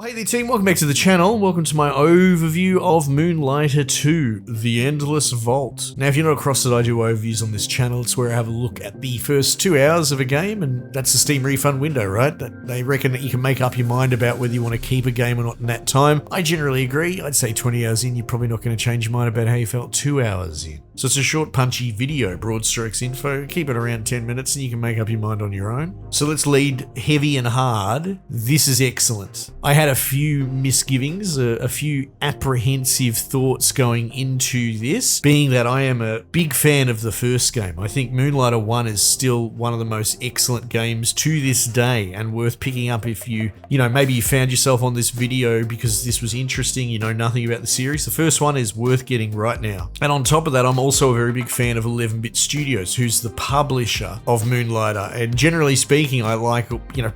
Well, hey there team, welcome back to the channel. Welcome to my overview of Moonlighter 2, The Endless Vault. Now if you're not across it, I do overviews on this channel. It's where I have a look at the first 2 hours of a game, and that's the Steam refund window, right? They reckon that you can make up your mind about whether you want to keep a game or not in that time. I generally agree. I'd say 20 hours in, you're probably not going to change your mind about how you felt 2 hours in. So it's a short, punchy video, broad strokes info. Keep it around 10 minutes and you can make up your mind on your own. So let's lead heavy and hard. This is excellent. I had a few misgivings, a few apprehensive thoughts going into this, being that I am a big fan of the first game. I think Moonlighter 1 is still one of the most excellent games to this day and worth picking up if maybe you found yourself on this video because this was interesting, you know nothing about the series. The first one is worth getting right now. And on top of that, I'm also a very big fan of 11-Bit Studios, who's the publisher of Moonlighter. And generally speaking, I like,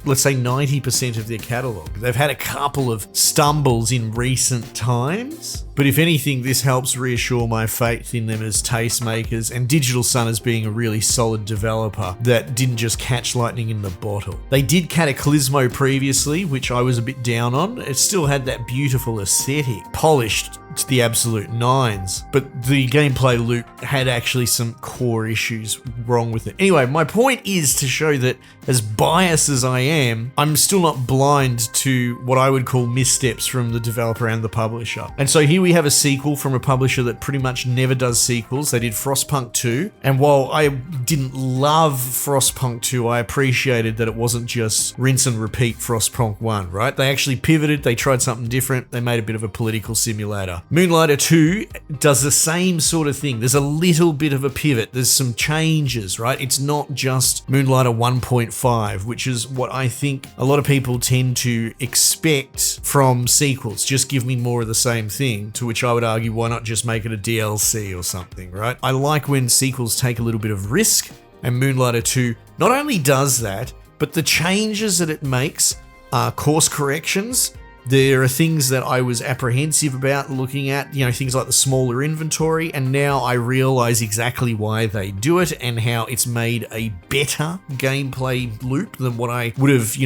let's say 90% of their catalog. They've had a couple of stumbles in recent times, but if anything, this helps reassure my faith in them as tastemakers and Digital Sun as being a really solid developer that didn't just catch lightning in the bottle. They did Cataclysmo previously, which I was a bit down on. It still had that beautiful aesthetic, polished to the absolute nines, but the gameplay loop had actually some core issues wrong with it. Anyway, my point is to show that as biased as I am, I'm still not blind to what I would call missteps from the developer and the publisher. And so here we have a sequel from a publisher that pretty much never does sequels. They did Frostpunk 2, and while I didn't love Frostpunk 2, I appreciated that it wasn't just rinse and repeat Frostpunk 1, right? They actually pivoted, they tried something different, they made a bit of a political simulator. Moonlighter 2 does the same sort of thing. There's a little bit of a pivot. There's some changes, right? It's not just Moonlighter 1.5, which is what I think a lot of people tend to expect from sequels. Just give me more of the same thing, to which I would argue, why not just make it a DLC or something, right? I like when sequels take a little bit of risk, and Moonlighter 2 not only does that, but the changes that it makes are course corrections. There are things that I was apprehensive about looking at, things like the smaller inventory, and now I realize exactly why they do it and how it's made a better gameplay loop than what I would have,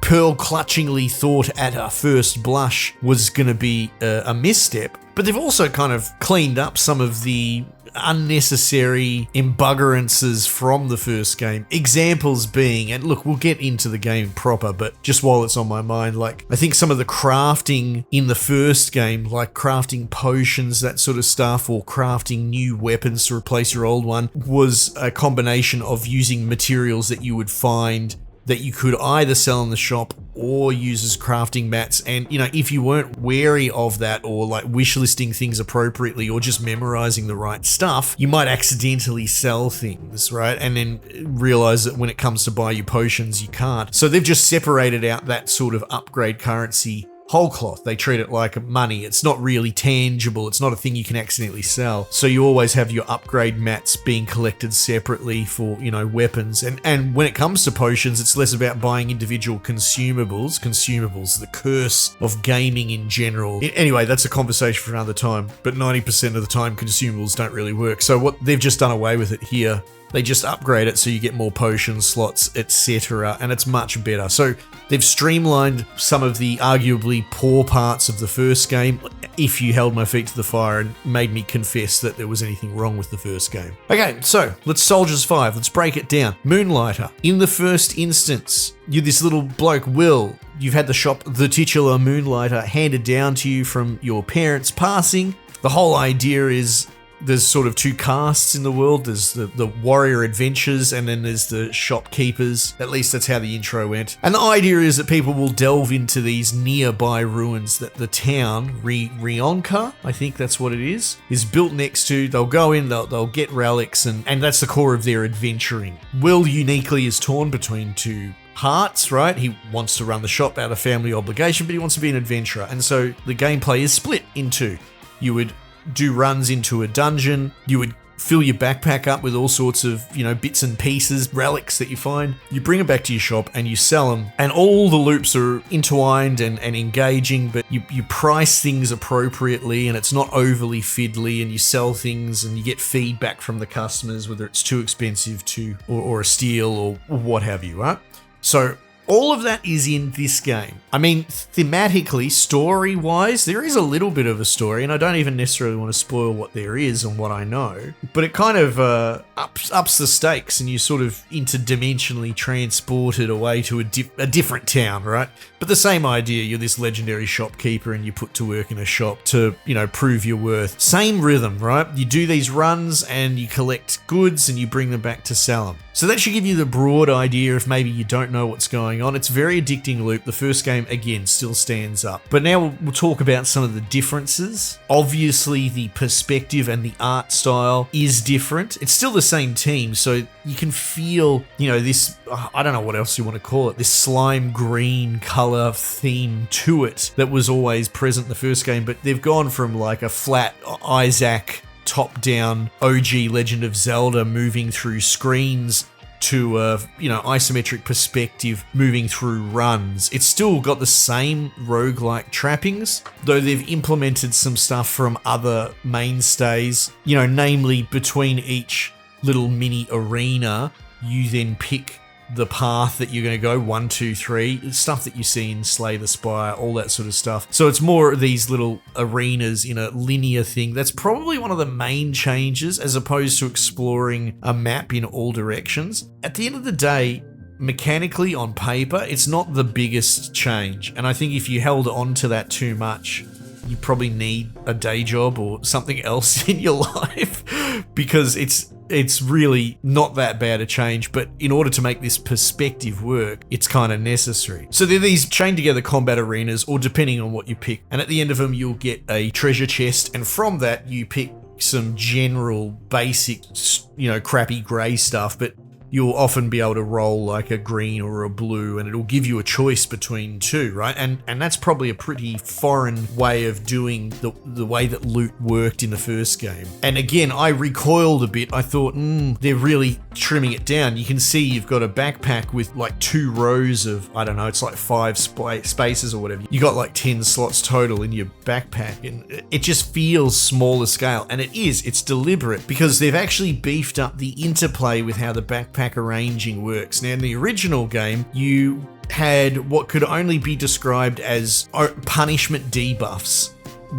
pearl-clutchingly thought at a first blush was going to be a misstep. But they've also kind of cleaned up some of the unnecessary embuggerances from the first game. Examples being, and look, we'll get into the game proper, but just while it's on my mind, I think some of the crafting in the first game, like crafting potions, that sort of stuff, or crafting new weapons to replace your old one, was a combination of using materials that you would find that you could either sell in the shop or use as crafting mats. And, if you weren't wary of that, or wish listing things appropriately, or just memorizing the right stuff, you might accidentally sell things, right? And then realize that when it comes to buy your potions, you can't. So they've just separated out that sort of upgrade currency whole cloth. They treat it like money. It's not really tangible. It's not a thing you can accidentally sell. So you always have your upgrade mats being collected separately for, weapons. And when it comes to potions, it's less about buying individual consumables. Consumables, the curse of gaming in general. Anyway, that's a conversation for another time. But 90% of the time, consumables don't really work. So what they've just done away with it here. They just upgrade it so you get more potion slots, etc., and it's much better. So they've streamlined some of the arguably poor parts of the first game, if you held my feet to the fire and made me confess that there was anything wrong with the first game. Okay, so let's Soldiers 5. Let's break it down. Moonlighter. In the first instance, you're this little bloke, Will. You've had the shop, the titular Moonlighter, handed down to you from your parents passing. The whole idea is there's sort of two castes in the world. There's the warrior adventurers, and then there's the shopkeepers. At least that's how the intro went. And the idea is that people will delve into these nearby ruins that the town, Rionka, I think that's what it is built next to. They'll go in, they'll get relics, and that's the core of their adventuring. Will uniquely is torn between two hearts, right? He wants to run the shop out of family obligation, but he wants to be an adventurer. And so the gameplay is split in two. You would do runs into a dungeon, you would fill your backpack up with all sorts of, bits and pieces, relics that you find. You bring them back to your shop and you sell them, and all the loops are intertwined and engaging, but you price things appropriately and it's not overly fiddly, and you sell things and you get feedback from the customers, whether it's too expensive or a steal or what have you, right? So All of that is in this game. I mean, thematically, story-wise, there is a little bit of a story, and I don't even necessarily want to spoil what there is and what I know, but it kind of ups the stakes, and you sort of interdimensionally transported away to a different town, right? But the same idea, you're this legendary shopkeeper and you put to work in a shop to, prove your worth. Same rhythm, right? You do these runs and you collect goods and you bring them back to sell them. So that should give you the broad idea if maybe you don't know what's going on. It's a very addicting loop. The first game, again, still stands up. But now we'll talk about some of the differences. Obviously, the perspective and the art style is different. It's still the same team, so you can feel, this, I don't know what else you want to call it, this slime green color theme to it that was always present in the first game, but they've gone from like a flat Isaac top-down OG Legend of Zelda moving through screens to a isometric perspective moving through runs. It's still got the same roguelike trappings, though they've implemented some stuff from other mainstays, namely between each little mini arena, you then pick the path that you're going to go, 1, 2, 3, stuff that you see in Slay the Spire, all that sort of stuff. So it's more of these little arenas in a linear thing. That's probably one of the main changes as opposed to exploring a map in all directions. At the end of the day, mechanically on paper, it's not the biggest change. And I think if you held on to that too much, you probably need a day job or something else in your life because it's really not that bad a change, but in order to make this perspective work, it's kind of necessary. So there are these chained together combat arenas, or depending on what you pick, and at the end of them you'll get a treasure chest, and from that you pick some general basic, crappy grey stuff, but you'll often be able to roll like a green or a blue, and it'll give you a choice between two, right? And that's probably a pretty foreign way of doing the way that loot worked in the first game. And again, I recoiled a bit. I thought, they're really trimming it down. You can see you've got a backpack with like 2 rows of, I don't know, it's like 5 spaces or whatever. You got like 10 slots total in your backpack, and it just feels smaller scale. And it's deliberate because they've actually beefed up the interplay with how the backpack arranging works. Now, in the original game, you had what could only be described as punishment debuffs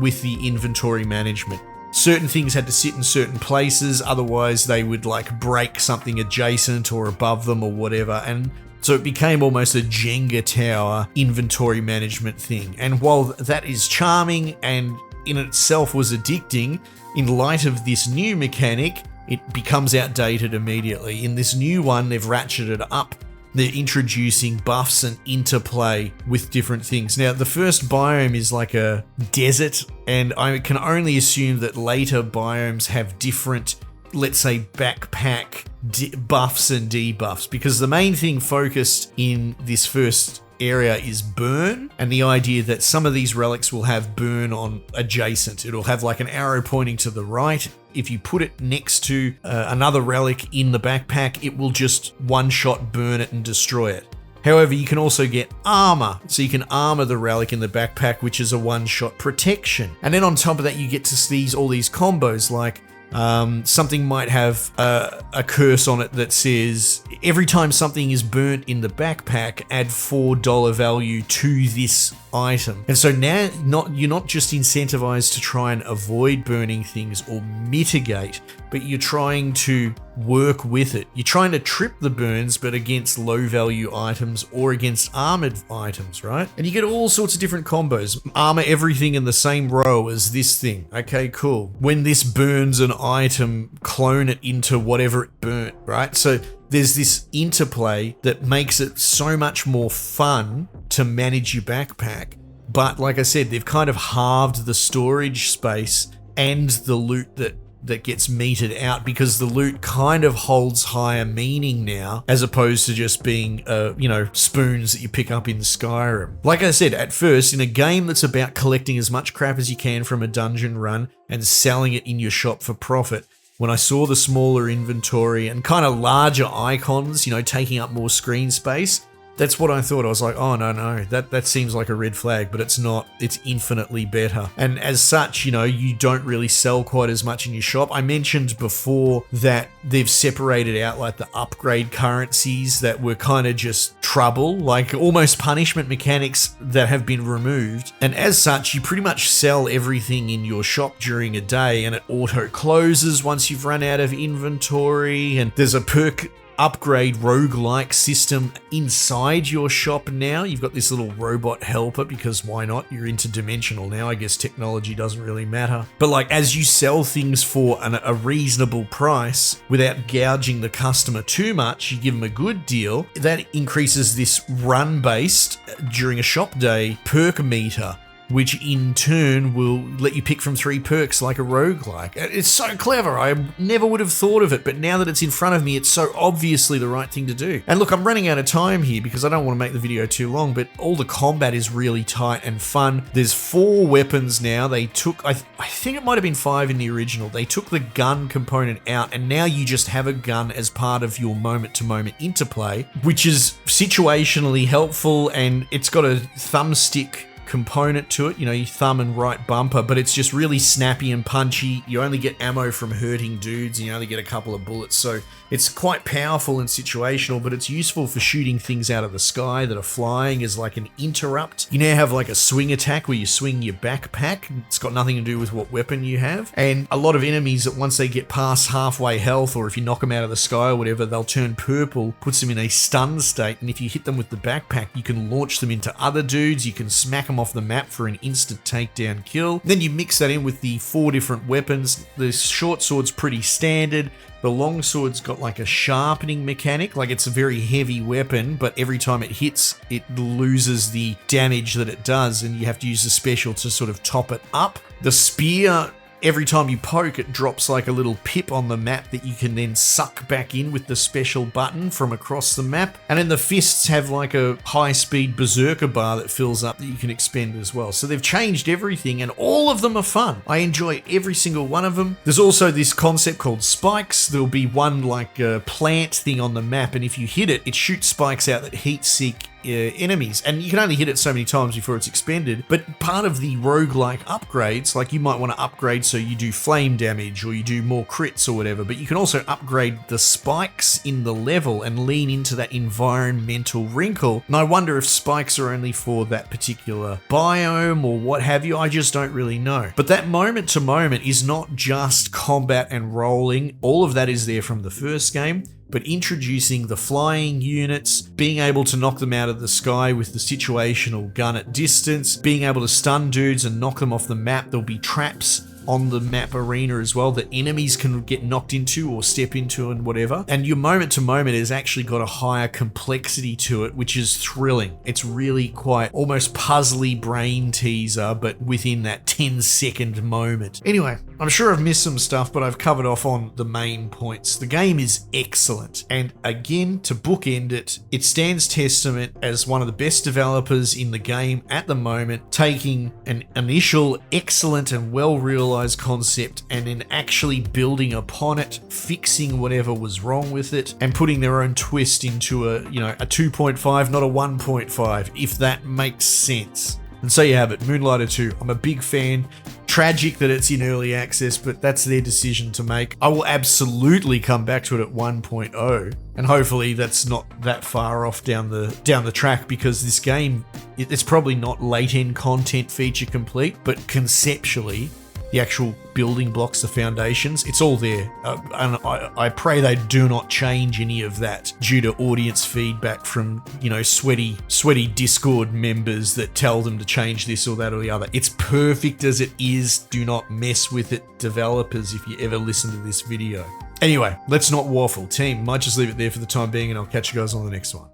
with the inventory management. Certain things had to sit in certain places, otherwise they would like break something adjacent or above them or whatever, and so it became almost a Jenga tower inventory management thing. And while that is charming and in itself was addicting, in light of this new mechanic, it becomes outdated immediately. In this new one, they've ratcheted up. They're introducing buffs and interplay with different things. Now, the first biome is like a desert, and I can only assume that later biomes have different, let's say, backpack buffs and debuffs, because the main thing focused in this first area is burn, and the idea that some of these relics will have burn on adjacent. It'll have like an arrow pointing to the right. If you put it next to another relic in the backpack, it will just one-shot burn it and destroy it. However, you can also get armor, so you can armor the relic in the backpack, which is a one-shot protection. And then on top of that, you get to see all these combos, like something might have a curse on it that says every time something is burnt in the backpack, add $4 value to this item. And so now you're not just incentivized to try and avoid burning things or mitigate, but you're trying to work with it. You're trying to trip the burns, but against low value items or against armored items, right? And you get all sorts of different combos. Armor everything in the same row as this thing. Okay, cool. When this burns an item, clone it into whatever it burnt, right? So there's this interplay that makes it so much more fun to manage your backpack. But like I said, they've kind of halved the storage space and the loot that gets meted out, because the loot kind of holds higher meaning now, as opposed to just being, spoons that you pick up in Skyrim. Like I said, at first, in a game that's about collecting as much crap as you can from a dungeon run and selling it in your shop for profit, when I saw the smaller inventory and kind of larger icons, taking up more screen space, That's what I thought. I was like, oh no, that seems like a red flag, but it's not. It's infinitely better. And as such, you don't really sell quite as much in your shop. I mentioned before that they've separated out like the upgrade currencies that were kind of just trouble, like almost punishment mechanics that have been removed. And as such, you pretty much sell everything in your shop during a day, and it auto closes once you've run out of inventory. And there's a perk upgrade roguelike system inside your shop now. You've got this little robot helper, because why not? You're interdimensional now. I guess technology doesn't really matter. But like, as you sell things for a reasonable price without gouging the customer too much, you give them a good deal. That increases this run-based during a shop day perk meter, which in turn will let you pick from 3 perks like a roguelike. It's so clever. I never would have thought of it, but now that it's in front of me, it's so obviously the right thing to do. And look, I'm running out of time here because I don't want to make the video too long, but all the combat is really tight and fun. There's 4 weapons now. They took, I think it might have been 5 in the original. They took the gun component out, and now you just have a gun as part of your moment-to-moment interplay, which is situationally helpful, and it's got a thumbstick component to it, your thumb and right bumper, but it's just really snappy and punchy. You only get ammo from hurting dudes, and you only get a couple of bullets, so it's quite powerful and situational, but it's useful for shooting things out of the sky that are flying as like an interrupt. You now have like a swing attack where you swing your backpack. It's got nothing to do with what weapon you have, and a lot of enemies that once they get past halfway health, or if you knock them out of the sky or whatever, they'll turn purple, puts them in a stun state, and if you hit them with the backpack, you can launch them into other dudes, you can smack them off the map for an instant takedown kill. Then you mix that in with the 4 different weapons. The short sword's pretty standard. The long sword's got like a sharpening mechanic, like it's a very heavy weapon, but every time it hits, it loses the damage that it does, and you have to use the special to sort of top it up. The spear, every time you poke, it drops like a little pip on the map that you can then suck back in with the special button from across the map. And then the fists have like a high-speed berserker bar that fills up that you can expend as well. So they've changed everything, and all of them are fun. I enjoy every single one of them. There's also this concept called spikes. There'll be one like a plant thing on the map, and if you hit it, it shoots spikes out that heat-seek enemies, and you can only hit it so many times before it's expended. But part of the roguelike upgrades, like you might want to upgrade so you do flame damage or you do more crits or whatever, but you can also upgrade the spikes in the level and lean into that environmental wrinkle. And I wonder if spikes are only for that particular biome or what have you. I just don't really know. But that moment to moment is not just combat and rolling. All of that is there from the first game, but introducing the flying units, being able to knock them out of the sky with the situational gun at distance, being able to stun dudes and knock them off the map. There'll be traps on the map arena as well that enemies can get knocked into or step into and whatever. And your moment to moment has actually got a higher complexity to it, which is thrilling. It's really quite almost puzzly brain teaser, but within that 10-second moment. Anyway, I'm sure I've missed some stuff, but I've covered off on the main points. The game is excellent. And again, to bookend it, it stands testament as one of the best developers in the game at the moment, taking an initial excellent and well-realized concept and then actually building upon it, fixing whatever was wrong with it, and putting their own twist into a 2.5, not a 1.5, if that makes sense. And so you have it, Moonlighter 2. I'm a big fan. Tragic that it's in early access, but that's their decision to make. I will absolutely come back to it at 1.0, and hopefully that's not that far off down the track, because this game, it's probably not late-end content feature complete, but conceptually, the actual building blocks, the foundations, it's all there. And I pray they do not change any of that due to audience feedback from, sweaty Discord members that tell them to change this or that or the other. It's perfect as it is. Do not mess with it, developers, if you ever listen to this video. Anyway, let's not waffle. Team, might just leave it there for the time being, and I'll catch you guys on the next one.